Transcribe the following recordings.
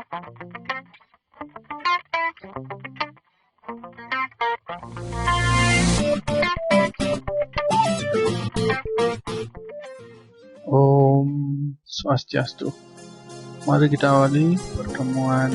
Om Swastiastu. Mari kita awali pertemuan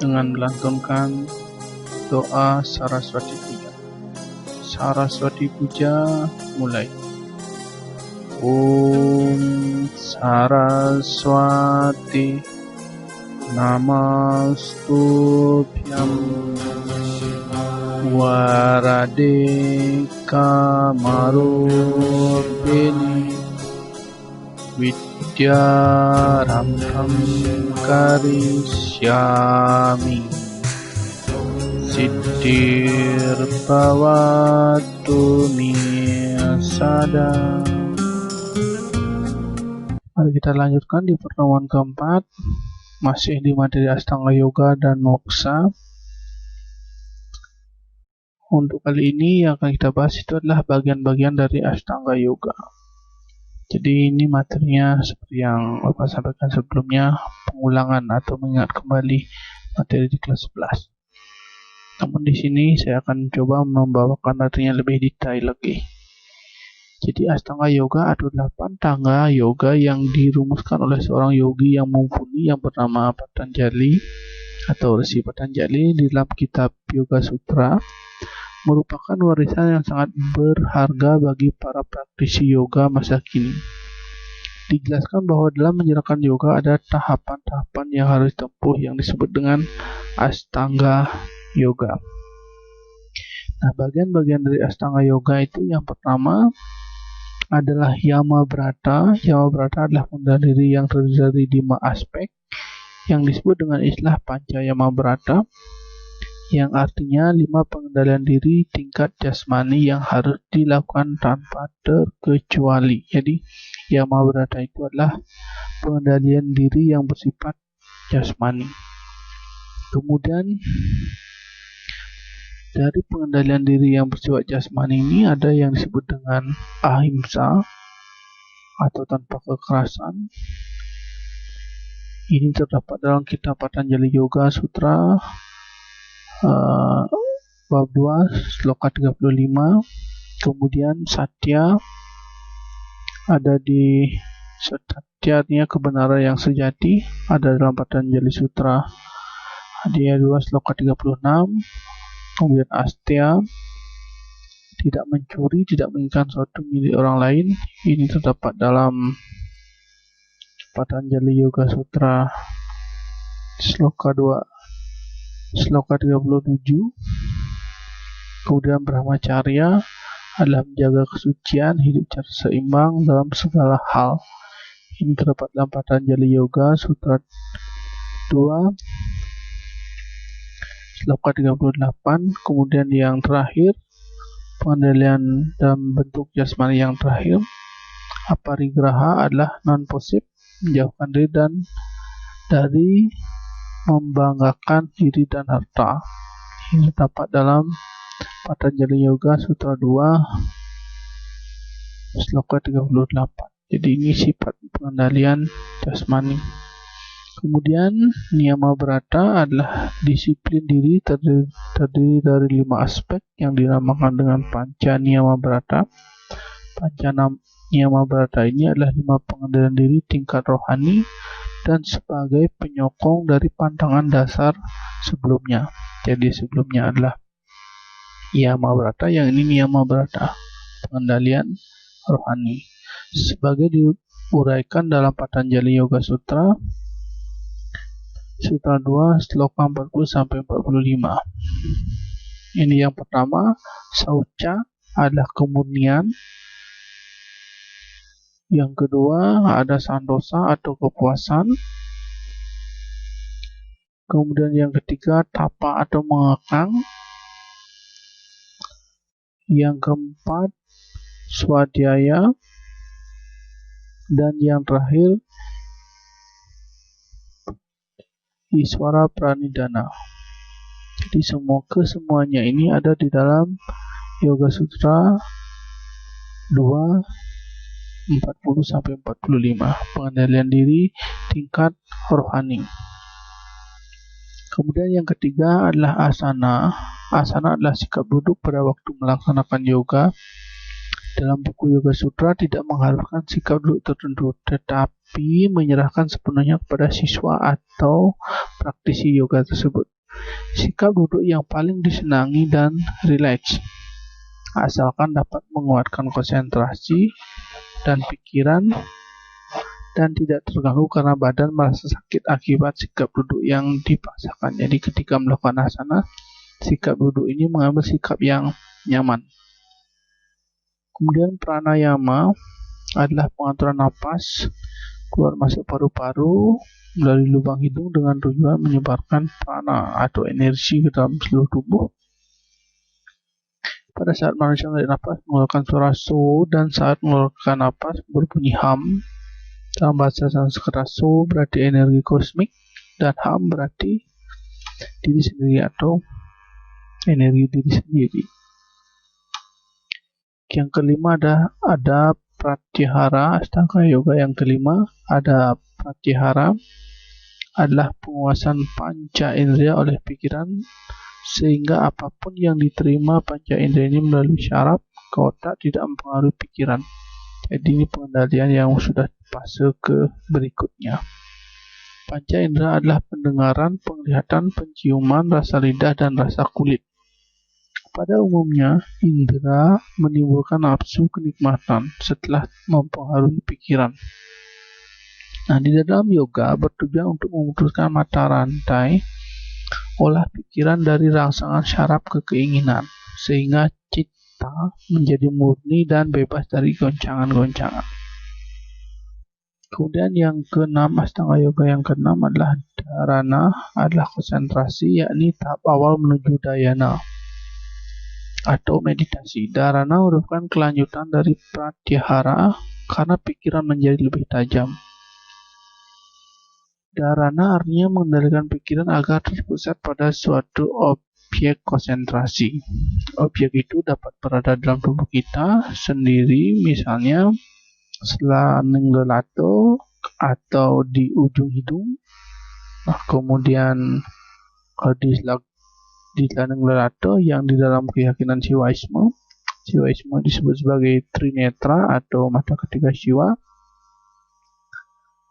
dengan melantunkan doa Saraswati Puja. Saraswati Puja mulai. Om Saraswati Namastubhyam Warade Kamarubini Vidyarambham Karishyami Siddhir Bhavatu Me Sada. Mari kita lanjutkan di pertemuan keempat, masih di materi Ashtanga Yoga dan Moksha. Untuk kali ini yang akan kita bahas itu adalah bagian-bagian dari Ashtanga Yoga. Jadi ini materinya seperti yang Bapak sampaikan sebelumnya, pengulangan atau mengingat kembali materi di kelas 11. Namun di sini saya akan coba membawakan materinya lebih detail lagi. Jadi Ashtanga Yoga ada 8 tangga yoga yang dirumuskan oleh seorang yogi yang mumpuni yang bernama Patanjali atau Resi Patanjali di dalam kitab Yoga Sutra. Merupakan warisan yang sangat berharga bagi para praktisi yoga masa kini. Dijelaskan bahwa dalam menjalankan yoga ada tahapan-tahapan yang harus ditempuh yang disebut dengan Ashtanga Yoga. Nah, bagian-bagian dari Ashtanga Yoga itu yang pertama adalah Yama Brata. Yama Brata adalah pengendalian diri yang terdiri dari 5 aspek yang disebut dengan istilah Panca Yama Brata, yang artinya 5 pengendalian diri tingkat jasmani yang harus dilakukan tanpa terkecuali. Jadi Yama Brata itu adalah pengendalian diri yang bersifat jasmani. Kemudian dari pengendalian diri yang bersifat jasmani ini ada yang disebut dengan ahimsa atau tanpa kekerasan. Ini terdapat dalam kitab Patanjali Yoga Sutra bab 2 sloka 35. Kemudian Satya ada di Satya artinya kebenaran yang sejati, ada dalam Patanjali Sutra Adhyaya 2 sloka 36. Kemudian Astya, tidak mencuri, tidak menginginkan sesuatu milik orang lain. Ini terdapat dalam Patanjali Yoga Sutra sloka 2 sloka 37. Kemudian Brahmacharya adalah menjaga kesucian, hidup secara seimbang dalam segala hal. Ini terdapat dalam Patanjali Yoga Sutra 2 sloka 38. Kemudian yang terakhir, pengendalian dalam bentuk jasmani yang terakhir, aparigraha adalah non-posip, menjauhkan diri dan dari membanggakan diri dan harta. Ini terdapat dalam Patanjali Yoga Sutra 2 sloka 38. Jadi ini sifat pengendalian jasmani. Kemudian Niyama Brata adalah disiplin diri terdiri dari 5 aspek yang dinamakan dengan Panca Niyama Brata. Panca Niyama Brata ini adalah 5 pengendalian diri tingkat rohani dan sebagai penyokong dari pantangan dasar sebelumnya. Jadi sebelumnya adalah Yama Brata, yang ini Niyama Brata, pengendalian rohani. Sebagai diuraikan dalam Patanjali Yoga Sutra Sutra 2 sloka 40 sampai 45. Ini yang pertama, Saucha adalah kemurnian. Yang kedua ada Santosa atau kepuasan. Kemudian yang ketiga Tapa atau mengekang. Yang keempat Swadhyaya. Dan yang terakhir Iswara Pranidhana. Jadi kesemuanya ini ada di dalam Yoga Sutra 2 40 sampai 45, pengendalian diri tingkat rohani. Kemudian yang ketiga adalah asana. Asana adalah sikap duduk pada waktu melaksanakan yoga. Dalam buku Yoga Sutra tidak mengharuskan sikap duduk tertentu, tetapi menyerahkan sepenuhnya kepada siswa atau praktisi yoga tersebut. Sikap duduk yang paling disenangi dan rileks, asalkan dapat menguatkan konsentrasi dan pikiran dan tidak terganggu karena badan merasa sakit akibat sikap duduk yang dipaksakan. Jadi ketika melakukan asana, sikap duduk ini mengambil sikap yang nyaman. Kemudian pranayama adalah pengaturan napas keluar masuk paru-paru melalui lubang hidung dengan tujuan menyebarkan prana atau energi ke dalam seluruh tubuh. Pada saat manusia menarik napas mengeluarkan suara so, dan saat mengeluarkan napas berbunyi ham. Dalam bahasa Sanskerta, so berarti energi kosmik dan ham berarti diri sendiri atau energi diri sendiri. Yang kelima ada pratyahara. Astanga yoga yang kelima ada pratyahara, adalah penguasaan panca indera oleh pikiran sehingga apapun yang diterima panca indera ini melalui syaraf ke otak tidak mempengaruhi pikiran. Jadi ini pengendalian yang sudah fase ke berikutnya. Panca indera adalah pendengaran, penglihatan, penciuman, rasa lidah, dan rasa kulit. Pada umumnya, indera menimbulkan nafsu kenikmatan setelah mempengaruhi pikiran. Nah, di dalam yoga bertujuan untuk memutuskan mata rantai olah pikiran dari rangsangan syaraf ke keinginan, sehingga cita menjadi murni dan bebas dari goncangan-goncangan. Kemudian yang keenam, Astanga yoga yang keenam adalah dharana, adalah konsentrasi, yakni tahap awal menuju dhyana atau meditasi. Dharana merupakan kelanjutan dari pratyahara karena pikiran menjadi lebih tajam. Dharana artinya mengendalikan pikiran agar terpusat pada suatu objek konsentrasi. Objek itu dapat berada dalam tubuh kita sendiri, misalnya selaning lelato atau di ujung hidung. Nah, kemudian kalau di Selaning lelato yang di dalam keyakinan Siwaisme disebut sebagai Trinetra atau mata ketiga Siwa,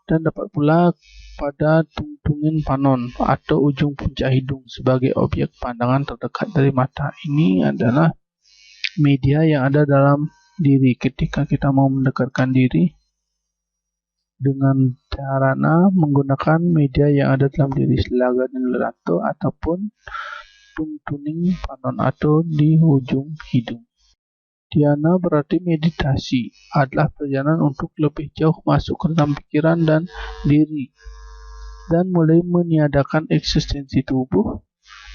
dan dapat pula pada tungtungin panon atau ujung puncak hidung sebagai objek pandangan terdekat dari mata. Ini adalah media yang ada dalam diri ketika kita mau mendekatkan diri dengan dharana menggunakan media yang ada dalam diri Selaning lelato ataupun tungtuning panon atau di ujung hidung. Dhyana berarti meditasi, adalah perjalanan untuk lebih jauh masuk ke dalam pikiran dan diri dan mulai meniadakan eksistensi tubuh.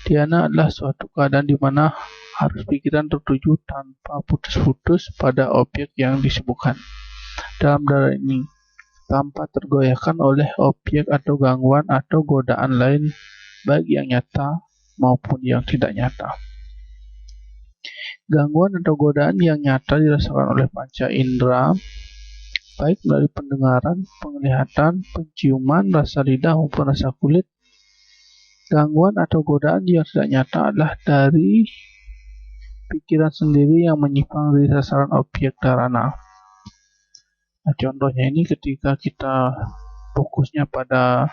Dhyana adalah suatu keadaan di mana harus pikiran tertuju tanpa putus-putus pada objek yang disibukkan. Dalam dharana ini tanpa tergoyahkan oleh objek atau gangguan atau godaan lain baik yang nyata maupun yang tidak nyata. Gangguan atau godaan yang nyata dirasakan oleh panca indera, baik melalui pendengaran, penglihatan, penciuman, rasa lidah maupun rasa kulit. Gangguan atau godaan yang tidak nyata adalah dari pikiran sendiri yang menyimpang dari sasaran objek dharana. Nah, contohnya ini ketika kita fokusnya pada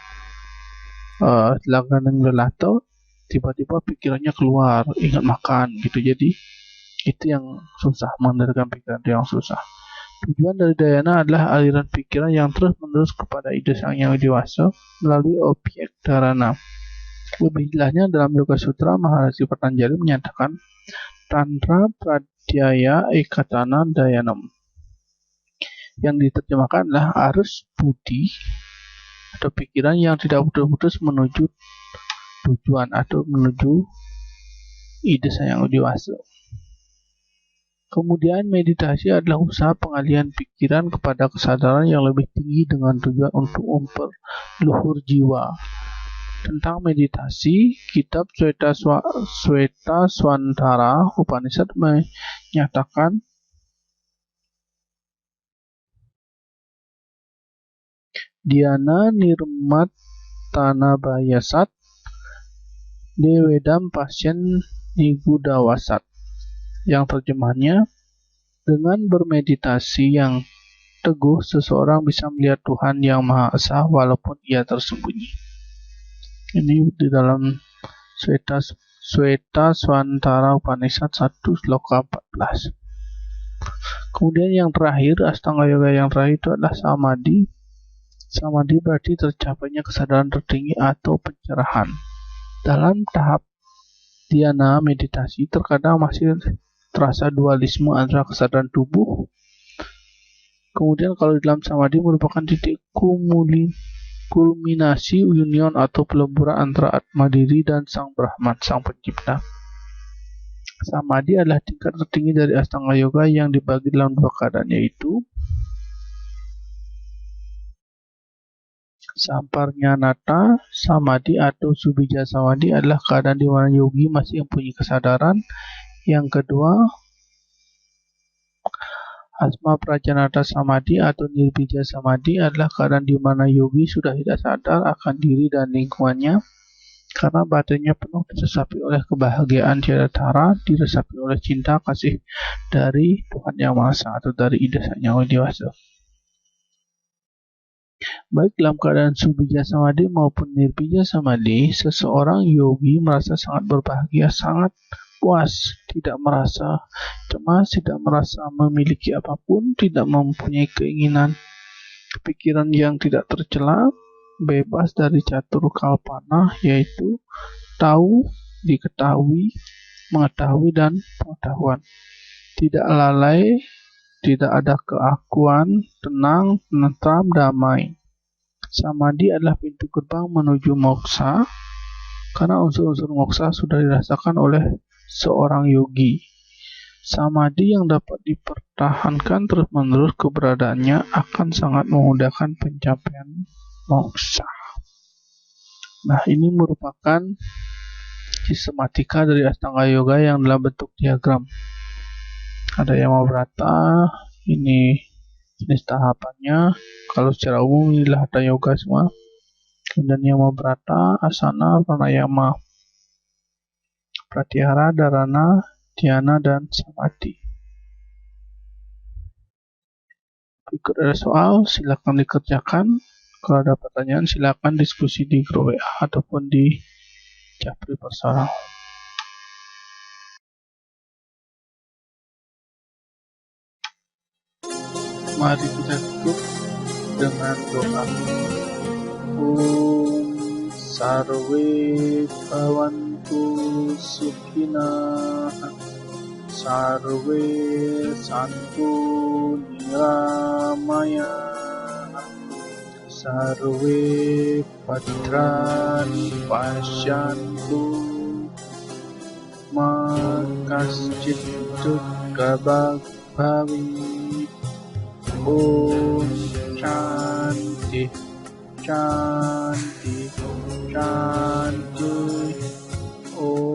Selaning lelato, tiba-tiba pikirannya keluar, ingat makan gitu. Jadi itu yang susah, mengendalikan pikiran itu yang susah. Tujuan dari dhyana adalah aliran pikiran yang terus-menerus kepada ide sang yang dewasa melalui objek dharana. Lebih jelasnya dalam Yoga Sutra, Maharishi Patanjali menyatakan Tantra Pradhyaya Ekatana Dhyanam, yang diterjemahkan adalah arus budi atau pikiran yang tidak putus-putus menuju tujuan atau menuju ide sang yang dewasa. Kemudian meditasi adalah usaha pengalihan pikiran kepada kesadaran yang lebih tinggi dengan tujuan untuk memperluhur jiwa. Tentang meditasi, kitab Sweta Swantara Upanishad menyatakan Dhyana Nirmatana Bayasat Dewedam Pasyen Nigudawasat, yang terjemahnya, dengan bermeditasi yang teguh seseorang bisa melihat Tuhan yang Maha Esa walaupun ia tersembunyi. Ini di dalam Sweta Swantara Upanishad 1 sloka 14. Kemudian yang terakhir, Astanga Yoga yang terakhir itu adalah Samadhi. Samadhi berarti tercapainya kesadaran tertinggi atau pencerahan. Dalam tahap dhyana meditasi terkadang masih terasa dualisme antara kesadaran tubuh. Kemudian kalau di dalam samadhi merupakan titik kulminasi union atau peleburan antara Atma diri dan Sang Brahman, Sang Pencipta. Samadhi adalah tingkat tertinggi dari Astanga Yoga yang dibagi dalam dua keadaan, yaitu Samparnyanata Samadhi atau Subija Samadhi adalah keadaan di mana yogi masih mempunyai kesadaran. Yang kedua, Asma Prajanata Samadhi atau Nirbija Samadhi adalah keadaan di mana yogi sudah tidak sadar akan diri dan lingkungannya karena batinnya penuh diresapi oleh kebahagiaan tiada tara, diresapi oleh cinta kasih dari Tuhan Yang Maha Esa atau dari Ida Sang Yang Dewasa. Baik dalam keadaan Subija Samadhi maupun Nirbija Samadhi, seseorang yogi merasa sangat berbahagia, sangat puas, tidak merasa cemas, tidak merasa memiliki apapun, tidak mempunyai keinginan, pikiran yang tidak tercela, bebas dari catur kalpana, yaitu tahu, diketahui, mengetahui, dan pengetahuan. Tidak lalai, tidak ada keakuan, tenang, tenteram, damai. Samadhi adalah pintu gerbang menuju moksa, karena unsur-unsur moksa sudah dirasakan oleh seorang yogi. Samadhi yang dapat dipertahankan terus-menerus keberadaannya akan sangat memudahkan pencapaian moksa. Nah, ini merupakan sistematika dari Astanga Yoga yang dalam bentuk diagram. Ada Yama Brata, ini jenis tahapannya. Kalau secara umum inilah Hatha Yoga semua. Kemudian Yama Brata, Asana, Pranayama, Pratyahara, Dharana, Dhyana, dan Samadhi. Berikut ada soal, silakan dikerjakan. Kalau ada pertanyaan, silakan diskusi di grup WA ataupun di Japri Persara. Mari kita tutup dengan doa. Om Sarve Bhavantu Sukhina Sarve Santu Niramaya Sarve Bhadrani Pashyantu Ma Kaschit Dukkha Bhavit. Om Shanti Shanti Shanti Om